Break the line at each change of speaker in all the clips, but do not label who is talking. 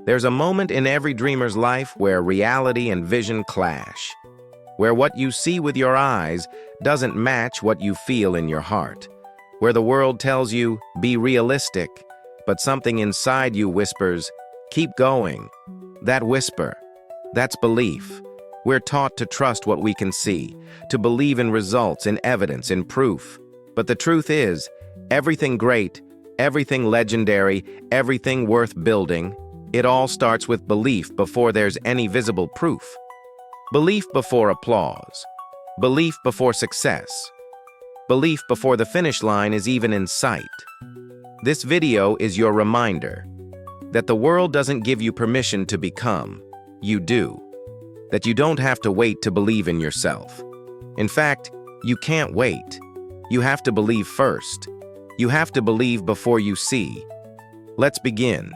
There's a moment in every dreamer's life where reality and vision clash, where what you see with your eyes doesn't match what you feel in your heart, where the world tells you, be realistic, but something inside you whispers, keep going. That whisper, that's belief. We're taught to trust what we can see, to believe in results, in evidence, in proof. But the truth is, everything great, everything legendary, everything worth building, it all starts with belief before there's any visible proof. Belief before applause. Belief before success. Belief before the finish line is even in sight. This video is your reminder that the world doesn't give you permission to become. You do. That you don't have to wait to believe in yourself. In fact, you can't wait. You have to believe first. You have to believe before you see. Let's begin.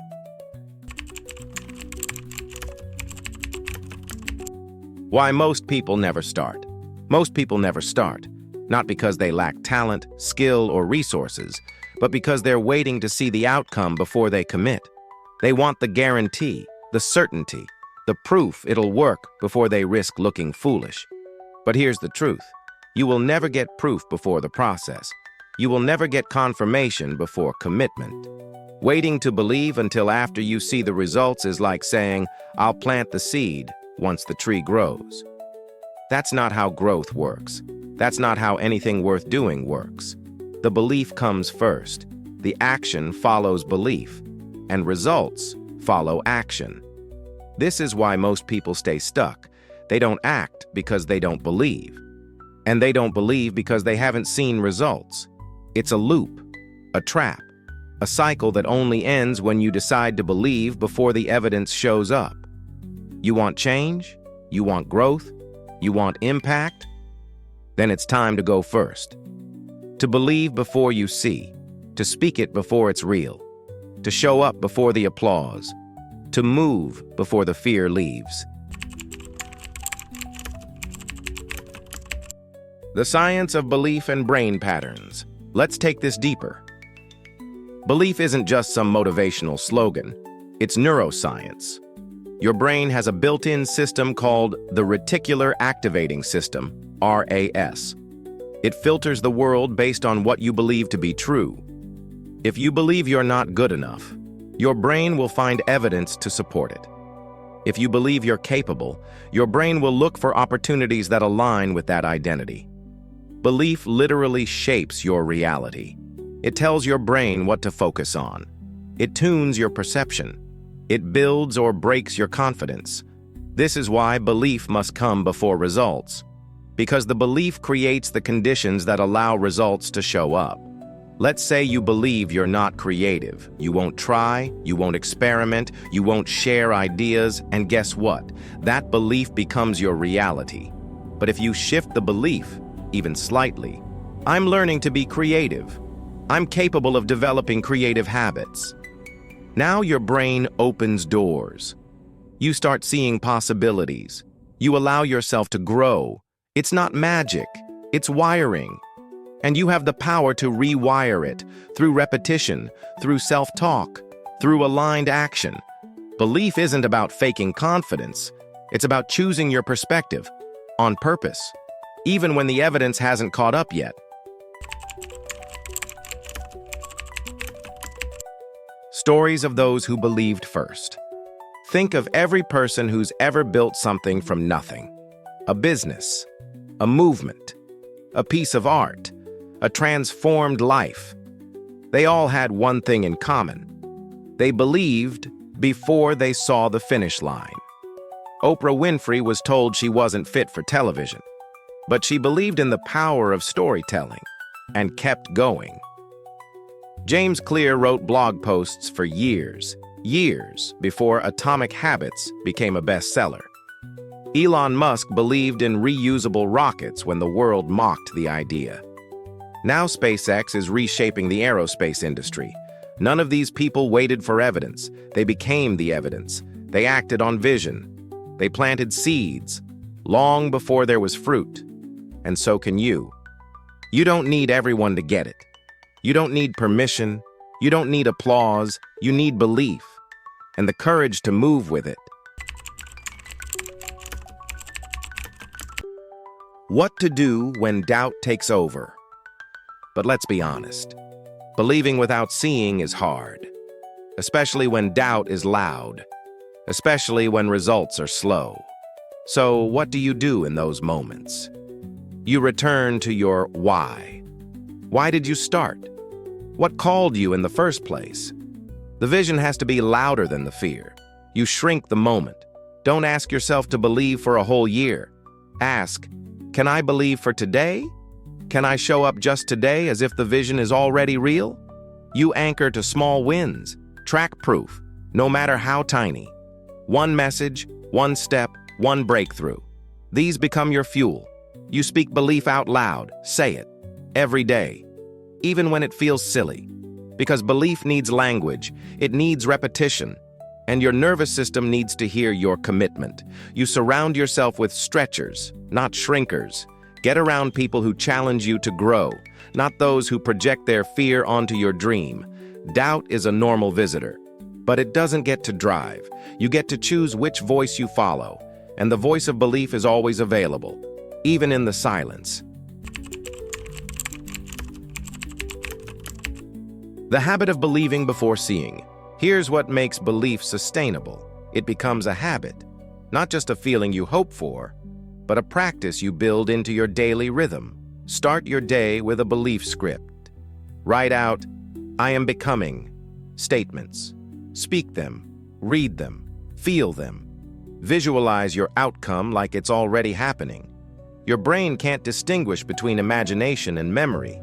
Why most people never start. Most people never start, not because they lack talent, skill, or resources, but because they're waiting to see the outcome before they commit. They want the guarantee, the certainty, the proof it'll work before they risk looking foolish. But here's the truth. You will never get proof before the process. You will never get confirmation before commitment. Waiting to believe until after you see the results is like saying, I'll plant the seed once the tree grows. That's not how growth works. That's not how anything worth doing works. The belief comes first. The action follows belief, and results follow action. This is why most people stay stuck. They don't act because they don't believe. And they don't believe because they haven't seen results. It's a loop, a trap, a cycle that only ends when you decide to believe before the evidence shows up. You want change? You want growth? You want impact? Then it's time to go first. To believe before you see, to speak it before it's real, to show up before the applause, to move before the fear leaves. The science of belief and brain patterns. Let's take this deeper. Belief isn't just some motivational slogan. It's neuroscience. Your brain has a built-in system called the reticular activating system, RAS. It filters the world based on what you believe to be true. If you believe you're not good enough, your brain will find evidence to support it. If you believe you're capable, your brain will look for opportunities that align with that identity. Belief literally shapes your reality. It tells your brain what to focus on. It tunes your perception. It builds or breaks your confidence. This is why belief must come before results, because the belief creates the conditions that allow results to show up. Let's say you believe you're not creative. You won't try, you won't experiment, you won't share ideas, and guess what? That belief becomes your reality. But if you shift the belief, even slightly, I'm learning to be creative. I'm capable of developing creative habits. Now your brain opens doors. You start seeing possibilities. You allow yourself to grow. It's not magic, it's wiring. And you have the power to rewire it through repetition, through self-talk, through aligned action. Belief isn't about faking confidence. It's about choosing your perspective on purpose, even when the evidence hasn't caught up yet. Stories of those who believed first. Think of every person who's ever built something from nothing. A business, a movement, a piece of art, a transformed life. They all had one thing in common. They believed before they saw the finish line. Oprah Winfrey was told she wasn't fit for television, but she believed in the power of storytelling and kept going. James Clear wrote blog posts for years before Atomic Habits became a bestseller. Elon Musk believed in reusable rockets when the world mocked the idea. Now SpaceX is reshaping the aerospace industry. None of these people waited for evidence. They became the evidence. They acted on vision. They planted seeds long before there was fruit. And so can you. You don't need everyone to get it. You don't need permission. You don't need applause. You need belief. and the courage to move with it. What to do when doubt takes over? But let's be honest. Believing without seeing is hard, especially when doubt is loud, especially when results are slow. So what do you do in those moments? You return to your why. Why did you start? What called you in the first place? The vision has to be louder than the fear. You shrink the moment. Don't ask yourself to believe for a whole year. Ask, can I believe for today? Can I show up just today as if the vision is already real? You anchor to small wins, track proof, no matter how tiny. One message, one step, one breakthrough. These become your fuel. You speak belief out loud, say it, every day, even when it feels silly. Because belief needs language, it needs repetition, and your nervous system needs to hear your commitment. You surround yourself with stretchers, not shrinkers. Get around people who challenge you to grow, not those who project their fear onto your dream. Doubt is a normal visitor, but it doesn't get to drive. You get to choose which voice you follow, and the voice of belief is always available, even in the silence. The habit of believing before seeing. Here's what makes belief sustainable. It becomes a habit, not just a feeling you hope for, but a practice you build into your daily rhythm. Start your day with a belief script. Write out, I am becoming, statements. Speak them, read them, feel them. Visualize your outcome like it's already happening. Your brain can't distinguish between imagination and memory,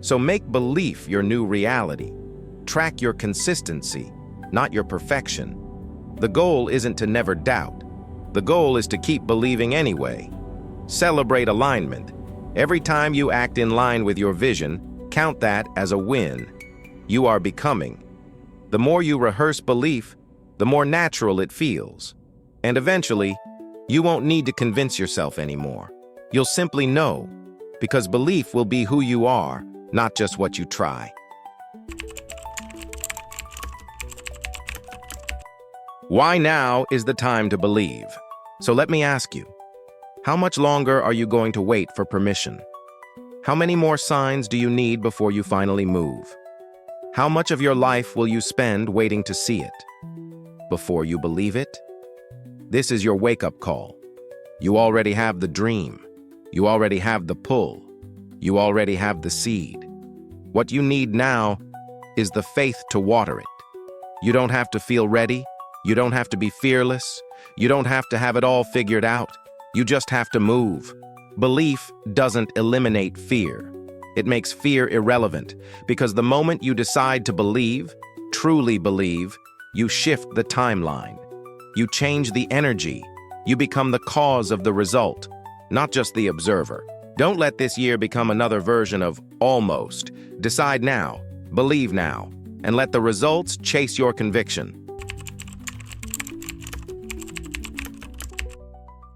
so make belief your new reality. Track your consistency, not your perfection. The goal isn't to never doubt. The goal is to keep believing anyway. Celebrate alignment. Every time you act in line with your vision, count that as a win. You are becoming. The more you rehearse belief, the more natural it feels. And eventually, you won't need to convince yourself anymore. You'll simply know, because belief will be who you are, not just what you try. Why now is the time to believe? So let me ask you, how much longer are you going to wait for permission? How many more signs do you need before you finally move? How much of your life will you spend waiting to see it? Before you believe it? This is your wake-up call. You already have the dream. You already have the pull. You already have the seed. What you need now is the faith to water it. You don't have to feel ready. You don't have to be fearless. You don't have to have it all figured out. You just have to move. Belief doesn't eliminate fear. It makes fear irrelevant, because the moment you decide to believe, truly believe, you shift the timeline. You change the energy. You become the cause of the result, not just the observer. Don't let this year become another version of almost. Decide now, believe now, and let the results chase your conviction.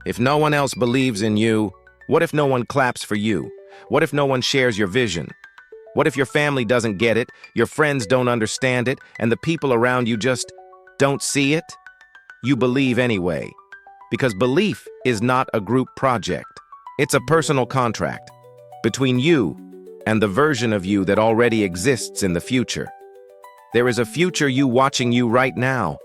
If no one else believes in you, what if no one claps for you? What if no one shares your vision? What if your family doesn't get it, your friends don't understand it, and the people around you just don't see it? You believe anyway, because belief is not a group project. It's a personal contract between you and the version of you that already exists in the future. There is a future you watching you right now,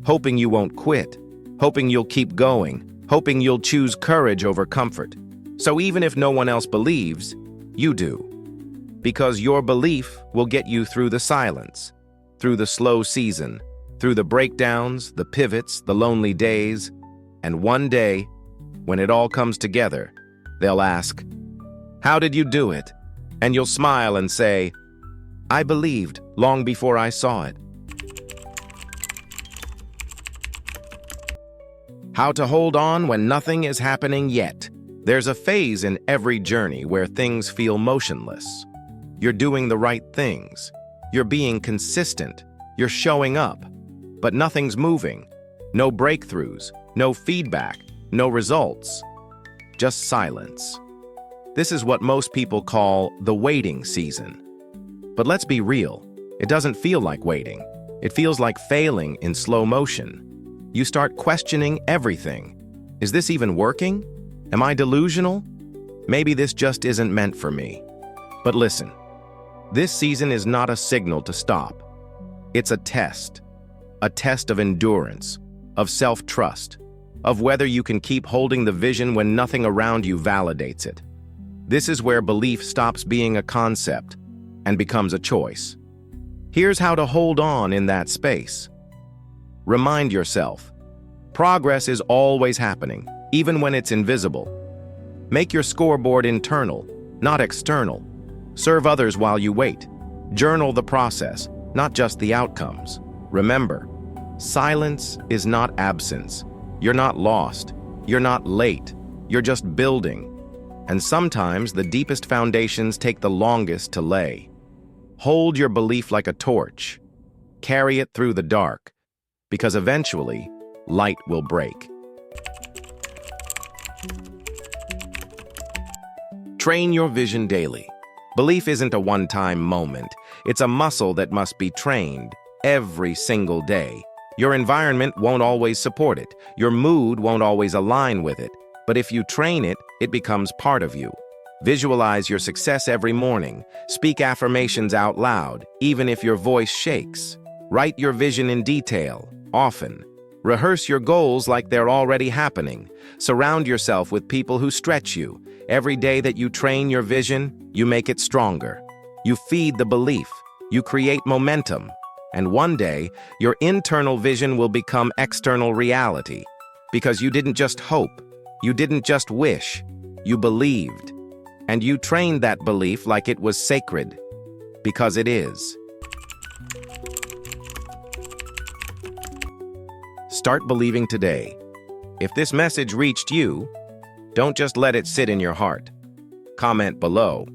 hoping you won't quit, hoping you'll keep going, hoping you'll choose courage over comfort. So even if no one else believes, you do. Because your belief will get you through the silence, through the slow season, through the breakdowns, the pivots, the lonely days. And one day, when it all comes together, they'll ask, "How did you do it?" And you'll smile and say, "I believed long before I saw it." How to hold on when nothing is happening yet. There's a phase in every journey where things feel motionless. You're doing the right things. You're being consistent. You're showing up. But nothing's moving. No breakthroughs, no feedback, no results. Just silence. This is what most people call the waiting season. But let's be real. It doesn't feel like waiting. It feels like failing in slow motion. You start questioning everything. Is this even working? Am I delusional? Maybe this just isn't meant for me. But listen, this season is not a signal to stop. It's a test of endurance, of self-trust, of whether you can keep holding the vision when nothing around you validates it. This is where belief stops being a concept and becomes a choice. Here's how to hold on in that space. Remind yourself, progress is always happening, even when it's invisible. Make your scoreboard internal, not external. Serve others while you wait. Journal the process, not just the outcomes. Remember, silence is not absence. You're not lost. You're not late. You're just building. And sometimes the deepest foundations take the longest to lay. Hold your belief like a torch. Carry it through the dark, because eventually, light will break. Train your vision daily. Belief isn't a one-time moment. It's a muscle that must be trained every single day. Your environment won't always support it. Your mood won't always align with it. But if you train it, it becomes part of you. Visualize your success every morning. Speak affirmations out loud, even if your voice shakes. Write your vision in detail, often. Rehearse your goals like they're already happening. Surround yourself with people who stretch you. Every day that you train your vision, you make it stronger. You feed the belief. You create momentum. And one day, your internal vision will become external reality. Because you didn't just hope. You didn't just wish. You believed. And you trained that belief like it was sacred. Because it is. Start believing today. If this message reached you, don't just let it sit in your heart. Comment below.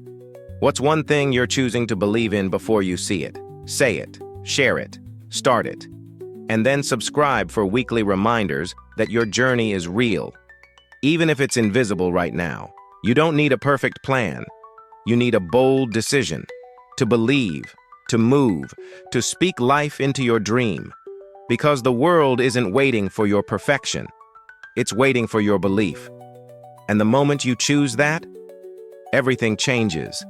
What's one thing you're choosing to believe in before you see it? Say it, share it, start it. And then subscribe for weekly reminders that your journey is real. Even if it's invisible right now, you don't need a perfect plan. You need a bold decision. To believe, to move, to speak life into your dream. Because the world isn't waiting for your perfection. It's waiting for your belief. And the moment you choose that, everything changes.